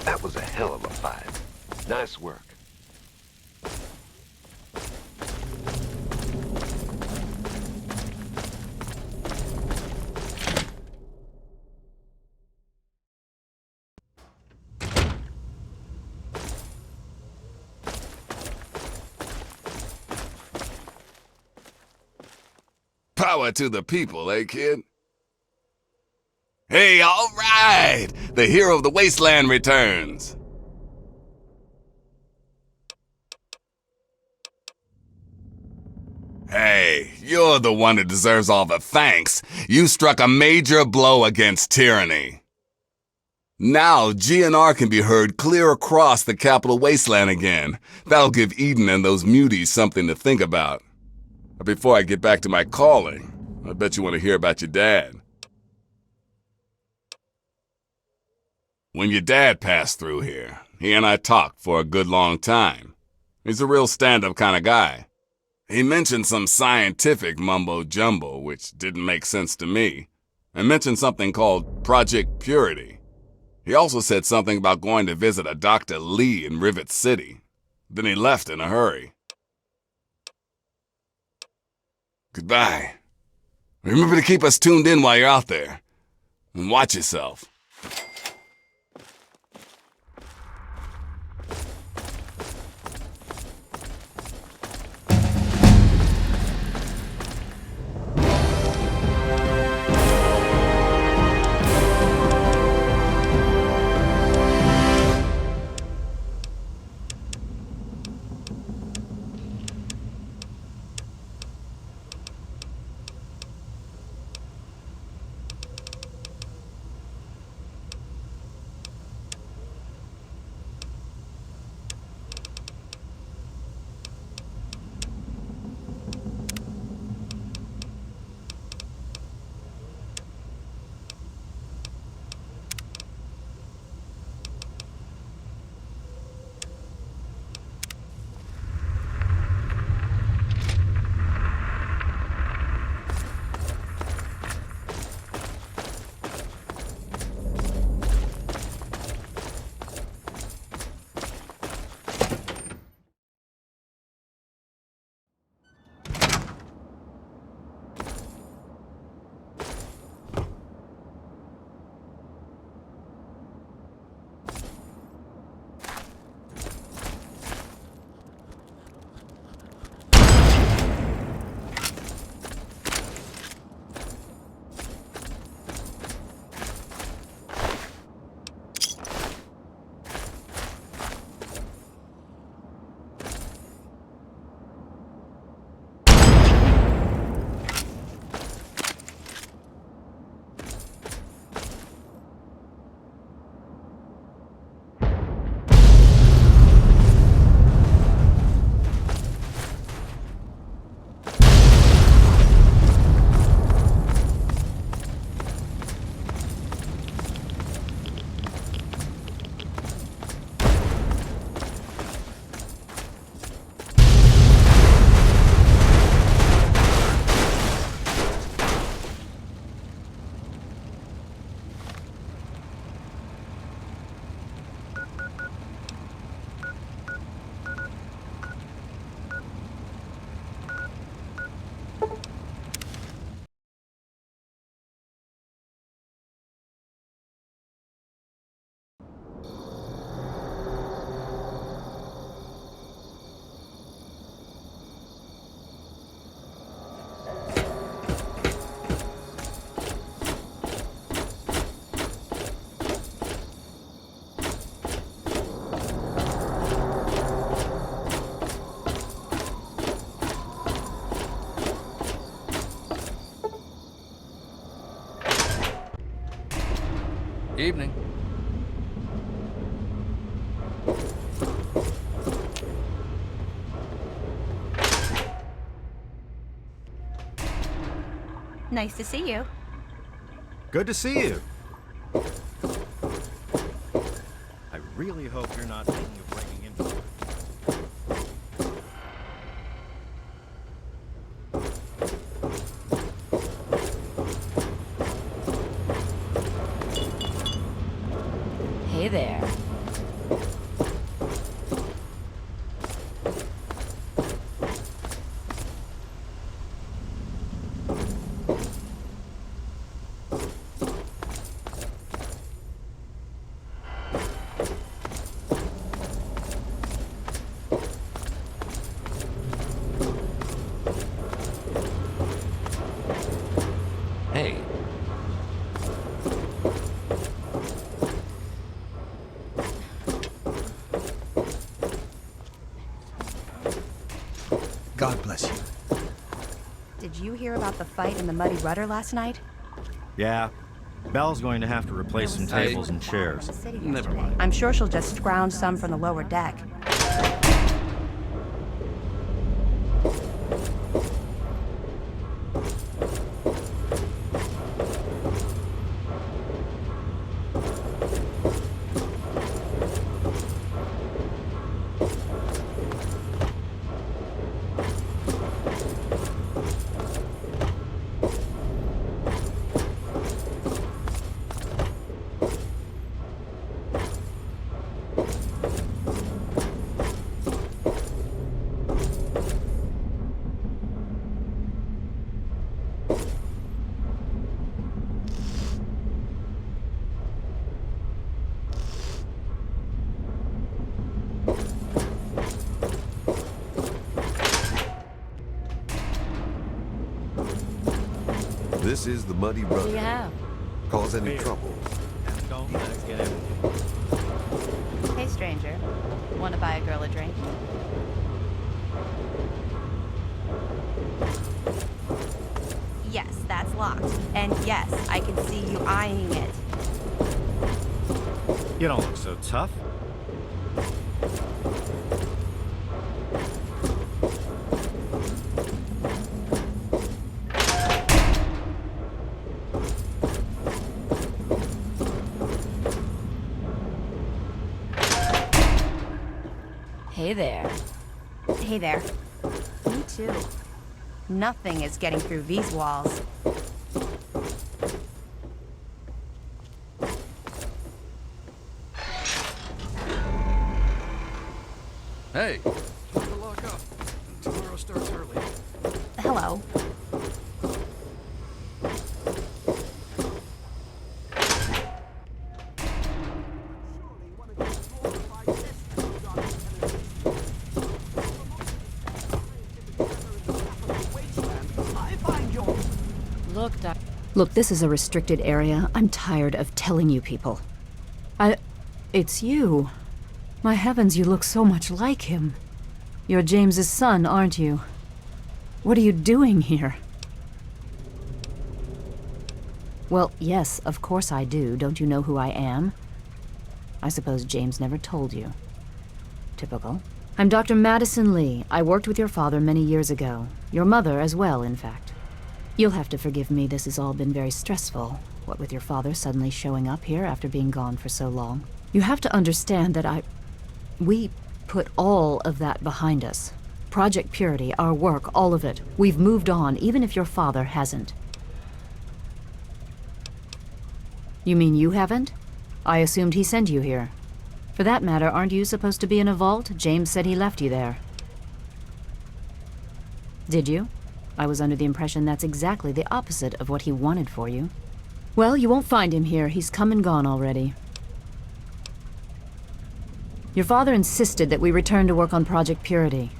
That was a hell of a fight. Nice work. Power to the people, eh, kid? Hey, all right! The hero of the wasteland returns! Hey, you're the one that deserves all the thanks. You struck a major blow against tyranny. Now, GNR can be heard clear across the capital wasteland again. That'll give Eden and those muties something to think about. But before I get back to my calling, I bet you want to hear about your dad. When your dad passed through here, he and I talked for a good long time. He's a real stand-up kind of guy. He mentioned some scientific mumbo-jumbo, which didn't make sense to me, and mentioned something called Project Purity. He also said something about going to visit a Dr. Lee in Rivet City. Then he left in a hurry. Goodbye. Remember to keep us tuned in while you're out there. And watch yourself. Evening. Nice to see you. Good to see you. I really hope you're not thinking of breaking into it. Hey there. Hey, God bless you. Did you hear about the fight in the Muddy Rudder last night? Yeah. Belle's going to have to replace some tables and chairs. never mind. I'm sure she'll just scrounge some from the lower deck. This is the Muddy Rudder. Yeah. Cause any trouble? Don't get everything. Hey, stranger. Want to buy a girl a drink? Yes, that's locked. And yes, I can see you eyeing it. You don't look so tough. Hey there. Hey there. Me too. Nothing is getting through these walls. Hey, time to lock up. Tomorrow starts early. Hello. Look, this is a restricted area. I'm tired of telling you people. It's you. My heavens, you look so much like him. You're James's son, aren't you? What are you doing here? Well, yes, of course I do. Don't you know who I am? I suppose James never told you. Typical. I'm Dr. Madison Lee. I worked with your father many years ago. Your mother as well, in fact. You'll have to forgive me, this has all been very stressful. What with your father suddenly showing up here after being gone for so long. You have to understand that we put all of that behind us. Project Purity, our work, all of it. We've moved on, even if your father hasn't. You mean you haven't? I assumed he sent you here. For that matter, aren't you supposed to be in a vault? James said he left you there. Did you? I was under the impression that's exactly the opposite of what he wanted for you. Well, you won't find him here. He's come and gone already. Your father insisted that we return to work on Project Purity.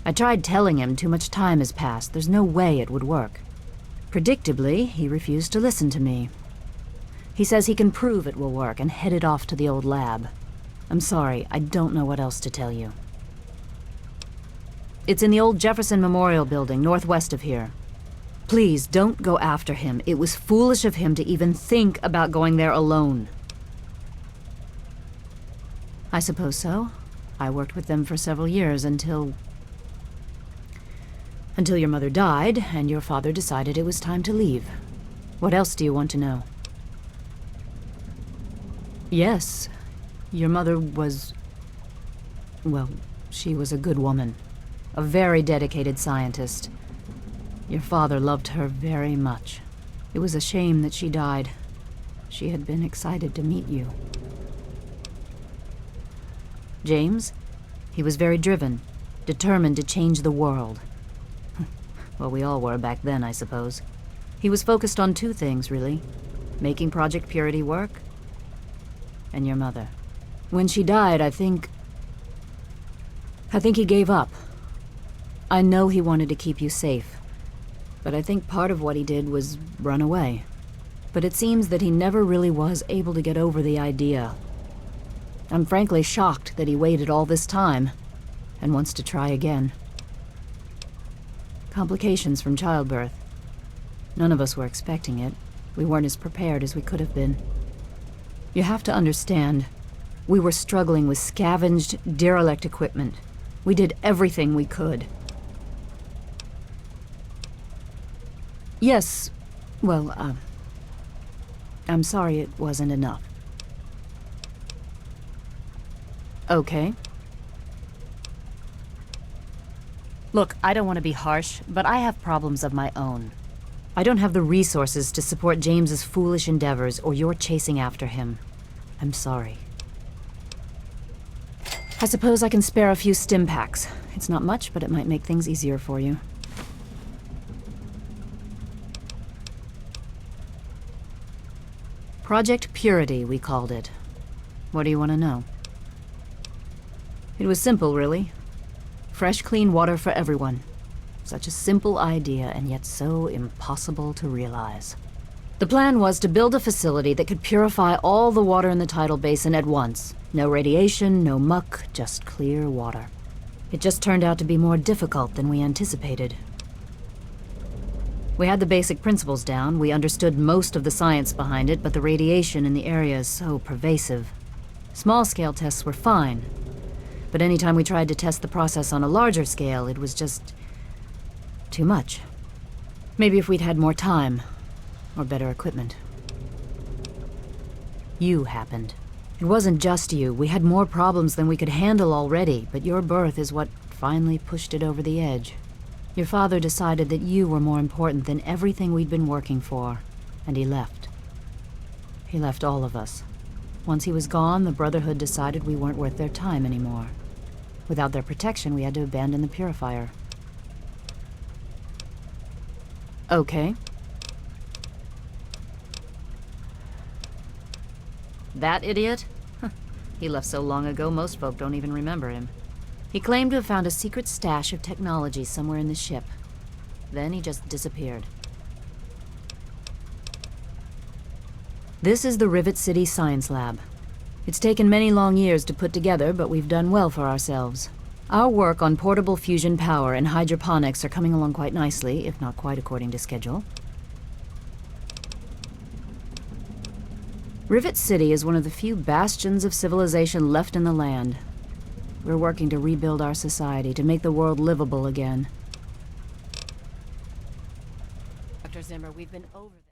I tried telling him too much time has passed. There's no way it would work. Predictably, he refused to listen to me. He says he can prove it will work and headed off to the old lab. I'm sorry, I don't know what else to tell you. It's in the old Jefferson Memorial Building, northwest of here. Please, don't go after him. It was foolish of him to even think about going there alone. I suppose so. I worked with them for several years until your mother died, and your father decided it was time to leave. What else do you want to know? Yes, your mother was... well, she was a good woman. A very dedicated scientist. Your father loved her very much. It was a shame that she died. She had been excited to meet you. James? He was very driven, determined to change the world. Well, we all were back then, I suppose. He was focused on two things, really. Making Project Purity work, and your mother. When she died, I think he gave up. I know he wanted to keep you safe, but I think part of what he did was run away. But it seems that he never really was able to get over the idea. I'm frankly shocked that he waited all this time and wants to try again. Complications from childbirth. None of us were expecting it. We weren't as prepared as we could have been. You have to understand, we were struggling with scavenged, derelict equipment. We did everything we could. Yes, well, I'm sorry it wasn't enough. Okay. Look, I don't want to be harsh, but I have problems of my own. I don't have the resources to support James's foolish endeavors, or you're chasing after him. I'm sorry. I suppose I can spare a few stim packs. It's not much, but it might make things easier for you. Project Purity, we called it. What do you want to know? It was simple, really. Fresh, clean water for everyone. Such a simple idea, and yet so impossible to realize. The plan was to build a facility that could purify all the water in the tidal basin at once. No radiation, no muck, just clear water. It just turned out to be more difficult than we anticipated. We had the basic principles down, we understood most of the science behind it, but the radiation in the area is so pervasive. Small-scale tests were fine, but anytime we tried to test the process on a larger scale, it was just too much. Maybe if we'd had more time, or better equipment. You happened. It wasn't just you. We had more problems than we could handle already, but your birth is what finally pushed it over the edge. Your father decided that you were more important than everything we'd been working for, and he left. He left all of us. Once he was gone, the Brotherhood decided we weren't worth their time anymore. Without their protection, we had to abandon the purifier. Okay. That idiot? He left so long ago, most folk don't even remember him. He claimed to have found a secret stash of technology somewhere in the ship. Then he just disappeared. This is the Rivet City Science Lab. It's taken many long years to put together, but we've done well for ourselves. Our work on portable fusion power and hydroponics are coming along quite nicely, if not quite according to schedule. Rivet City is one of the few bastions of civilization left in the land. We're working to rebuild our society, to make the world livable again. Dr. Zimmer, we've been over this.